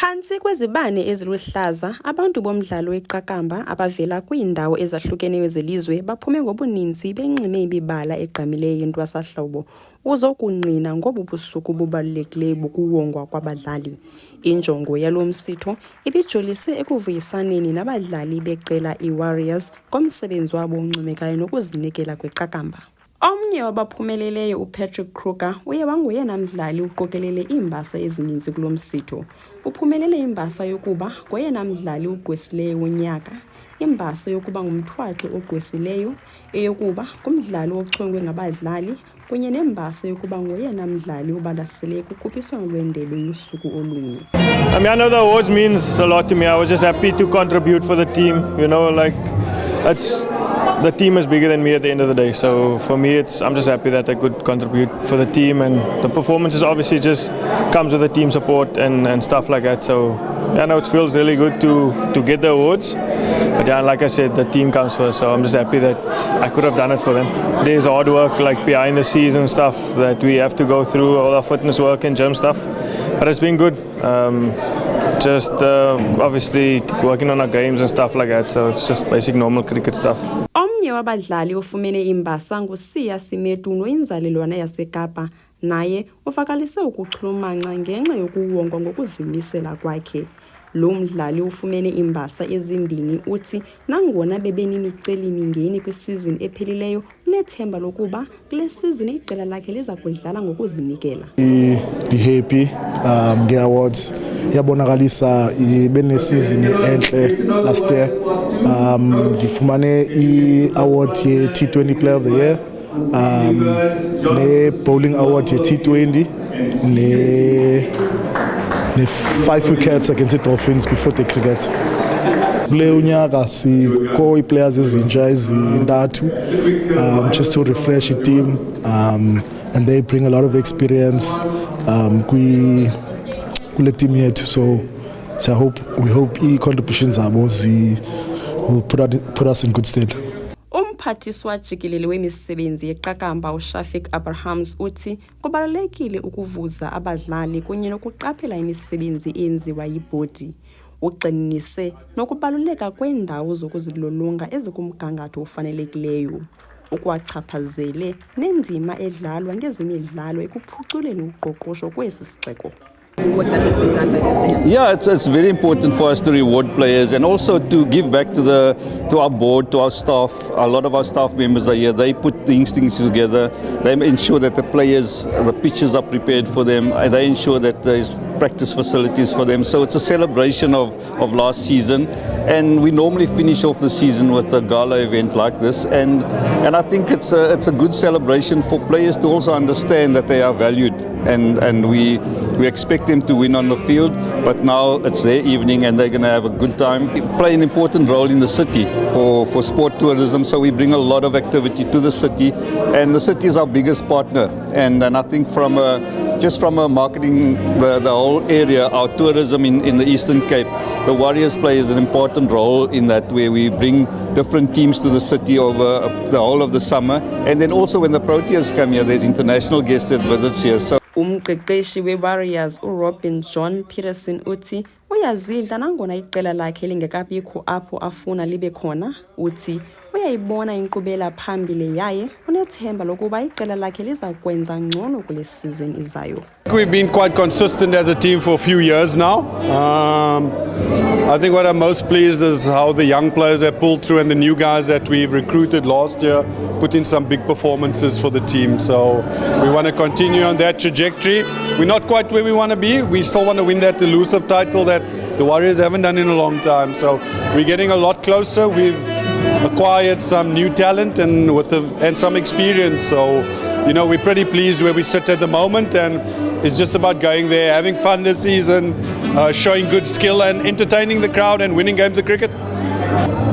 Phansi kwezibane eziluhlaza, abantu bomdlalo weqakamba abavela kwiindawo ezahlukeneyo zelizwe baphume ngobuninzi benxime imibala egqamileyo yentwasahlobo uzokungqina ngobu busuku bubalulekileyo bokuwongwa kwabadlali. Injongo yalo msitho ibijolise ekuvuyisaneni nabadlali beqela iWarriors ngomsebenzi wabo oncomekayo nokuzinikela kweqakamba. Omnye wabaphumeleleyo uPatrick Kruger uye wangoyena mdlali uqokelele iimbasa ezininzi kulo msitho. Uphumelele imbasa yokuba ngoyena mdlali ugqwesileyo wonyaka, imbasa yokuba ngumthwaxi ogqwesileyo, eyokuba ngumdlali ochongwe ngabadlali, kunye nembasa yokuba ngoyena mdlali obalaseleyo kukhuphiswano lwendebe yosuku olunye. I mean, I know the awards means a lot to me. I was just happy to contribute for the team. You know, like the team is bigger than me at the end of the day. So for me, I'm just happy that I could contribute for the team, and the performances obviously just comes with the team support and stuff like that. So yeah, no, it feels really good to get the awards. But yeah, like I said, the team comes first. So I'm just happy that I could have done it for them. There's hard work like behind the scenes and stuff that we have to go through, all our fitness work and gym stuff. But it's been good. Just obviously working on our games and stuff like that. So it's just basic normal cricket stuff. Omnye wabadlali ofumene imbasa nguSiya Simetu noyinzalelwana yaseKapa, naye uvakalise ukuchulumanca ngenxa yokuwongwa ngokuzimisela kwakhe. Lo mdlali ufumene imbasa ezimbini uthi nangona bebenimiceli-mingeni kwisizini ephelileyo unethemba lokuba kule sizini iqela lakhe liza kudlala ngokuzinikela. Happy nge-awards yabonakalisa benesizini enhle last year. Ndifumane i-award ye-T20 Player of the Year, ne-Bowling Award ye-T20, ne-5 wickets against the Dolphins before the cricket. Kule unyaka sikho ii-players ezintsha ezintathu just to refresh the team, and they bring a lot of experience kule team yethu. So we hope i-contributions zabo will put us in good stead. Umphathiswa jikelele wemisebenzi yeqakamba uShafiq Abrahams uthi kubalulekile ukuvuza abadlali kunye nokuqaphela imisebenzi eyenziwa yibhodi. Ugxininise nokubaluleka kweendawo zokuzilolonga ezikumgangatho ofanelekileyo, ukwachaphazele nendima edlalwa ngezemidlalo ekuphuculeni uqoqosho kwesi sixeko. What that has been done by this team? Yeah, it's very important for us to reward players and also to give back to our board, to our staff. A lot of our staff members are here. They put these things together. They ensure that the pitches are prepared for them. They ensure that there's practice facilities for them. So it's a celebration of last season, and we normally finish off the season with a gala event like this. And I think it's a good celebration for players to also understand that they are valued, and we expect them to win on the field, but now it's their evening and they're going to have a good time. We play an important role in the city for sport tourism, so we bring a lot of activity to the city, and the city is our biggest partner. And I think from a marketing the whole area, our tourism in the Eastern Cape, the Warriors play an important role in that, where we bring different teams to the city over the whole of the summer, and then also when the Proteas come here, there's international guests that visit here. So Umqeqeshi weWarriors uRobin John Peterson uthi uyazidla nangona iqela lakhe lingekabikho apho afuna libe khona. Uthi uyayibona inkqubela phambili yaye unethemba lokuba iqela lakhe liza kwenza ngcono kule season izayo. We've been quite consistent as a team for a few years now. I think what I'm most pleased is how the young players have pulled through, and the new guys that we've recruited last year put in some big performances for the team. So we want to continue on that trajectory. We're not quite where we want to be. We still want to win that elusive title that the Warriors haven't done in a long time. So we're getting a lot closer. We've acquired some new talent and some experience. So, you know, we're pretty pleased where we sit at the moment, and it's just about going there, having fun this season, showing good skill and entertaining the crowd and winning games of cricket.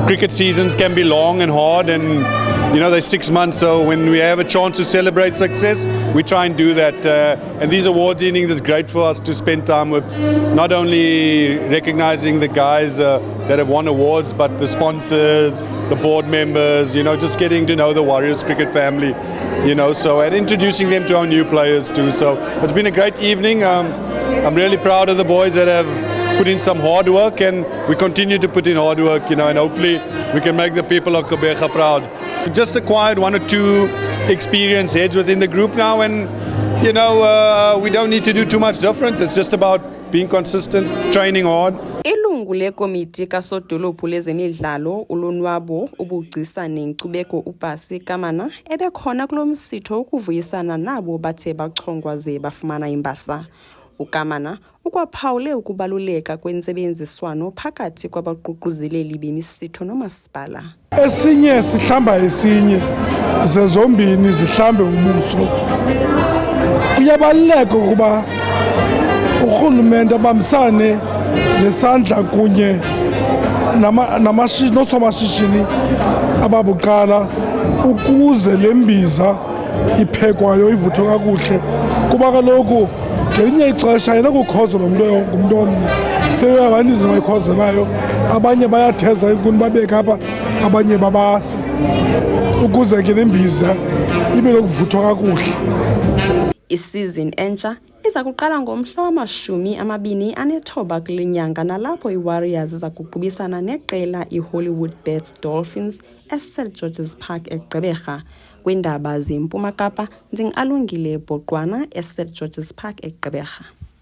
Cricket seasons can be long and hard, and you know, they're 6 months, so when we have a chance to celebrate success, we try and do that. And these awards evenings is great for us to spend time with, not only recognizing the guys that have won awards, but the sponsors, the board members, you know, just getting to know the Warriors cricket family, you know, so, and introducing them to our new players too. So it's been a great evening. I'm really proud of the boys that have put in some hard work, and we continue to put in hard work, you know, and hopefully we can make the people of Gqeberha proud. We just acquired 1 or 2 experienced heads within the group now, and you know, we don't need to do too much different. It's just about being consistent, training hard. Ilungu lekomiti kasodolophu lezemidlalo ulonwabo ubugcisa nenkcubeko uPasi Kamana ebekhona kulo msitho ukuvuyisana nabo bathe bachongwa ze bafumana imbasa. uKamana ukwaphawule ukubaluleka kwensebenziswano phakathi kwabaququzeleli bemisitho nomasipala. Esinye sihlamba esinye zezombini zihlambe ubuso. Kuyabaluleka ukuba urhulumente abambisane nesandla kunye noosomashishini ababucala ukuze le mbiza iphekwayo ivuthwe kakuhle, kuba kaloku ngelinye ixesha ayinakukhozelwa ngumntu omnye, seyabaninzi abayikhozelayo, abanye bayatheza inkuni babeke apha, abanye babasi, ukuze ke le mbiza ibe nokuvuthwa kakuhle. Isizini entsha iza kuqala ngomhla wama-29 kule nyanga, nalapho iWarriors iza kuqubisana neqela iHollywood Bets Dolphins eSt George's Park eGqeberha. Kwiindaba zeMpuma Kapa, ndingalungile Bhoqwana eSt George's Park eGqeberha.